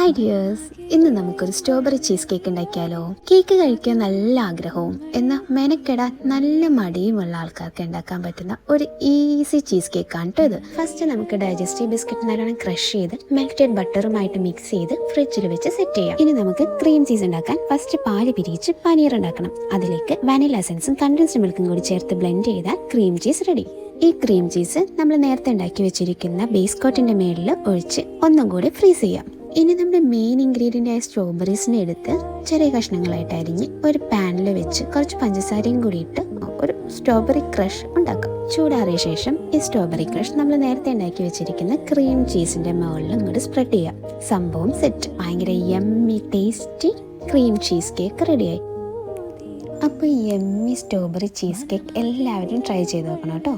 Hi dears, ഇന്ന് നമുക്കൊരു strawberry cheese cake ഉണ്ടാക്കിയാലോ? കേക്ക് കഴിക്കാൻ നല്ല ആഗ്രഹവും എന്നാൽ മെനക്കെടാൻ നല്ല മടിയുമുള്ള ആൾക്കാർക്ക് ഉണ്ടാക്കാൻ പറ്റുന്ന ഒരു ഈസി ചീസ് കേക്കാണ് കേട്ടോ ഇത്. ഫസ്റ്റ് നമുക്ക് ഡൈജസ്റ്റീവ് ബിസ്ക്കറ്റ് നല്ലോണം ക്രഷ് ചെയ്ത് മെൽറ്റഡ് ബട്ടറുമായിട്ട് മിക്സ് ചെയ്ത് ഫ്രിഡ്ജിൽ വെച്ച് സെറ്റ് ചെയ്യാം. ഇനി നമുക്ക് ക്രീം ചീസ് ഉണ്ടാക്കാൻ ഫസ്റ്റ് പാല് പിരിയിച്ച് പനീർ ഉണ്ടാക്കണം. അതിലേക്ക് വാനില എസൻസും കണ്ടൻസ്ഡ് മിൽക്കും കൂടി ചേർത്ത് ബ്ലെൻഡ് ചെയ്താൽ ക്രീം ചീസ് റെഡി. ഈ ക്രീം ചീസ് നമ്മൾ നേരത്തെ ഉണ്ടാക്കി വെച്ചിരിക്കുന്ന ബേസ് കോട്ടിന്റെ മേളിൽ ഒഴിച്ച് ഒന്നും കൂടി ഫ്രീസ് ചെയ്യാം. ഇനി നമ്മുടെ മെയിൻ ഇൻഗ്രീഡിയൻ്റ് ആയ സ്ട്രോബെറീസിനെ എടുത്ത് ചെറിയ കഷ്ണങ്ങളായിട്ട് അരിഞ്ഞ് ഒരു പാനിൽ വെച്ച് കുറച്ച് പഞ്ചസാരയും കൂടി ഇട്ട് ഒരു സ്ട്രോബെറി ക്രഷ് ഉണ്ടാക്കാം. ചൂടാറിയ ശേഷം ഈ സ്ട്രോബെറി ക്രഷ് നമ്മൾ നേരത്തെ ഉണ്ടാക്കി വെച്ചിരിക്കുന്ന ക്രീം ചീസിന്റെ മുകളിൽ ഇങ്ങോട്ട് സ്പ്രെഡ് ചെയ്യാം. സംഭവം സെറ്റ്. ഭയങ്കര yummy tasty cream cheese cake റെഡിയായി. അപ്പോൾ യമ്മി സ്ട്രോബെറി ചീസ് കേക്ക് എല്ലാവരും ട്രൈ ചെയ്ത് നോക്കണം കേട്ടോ.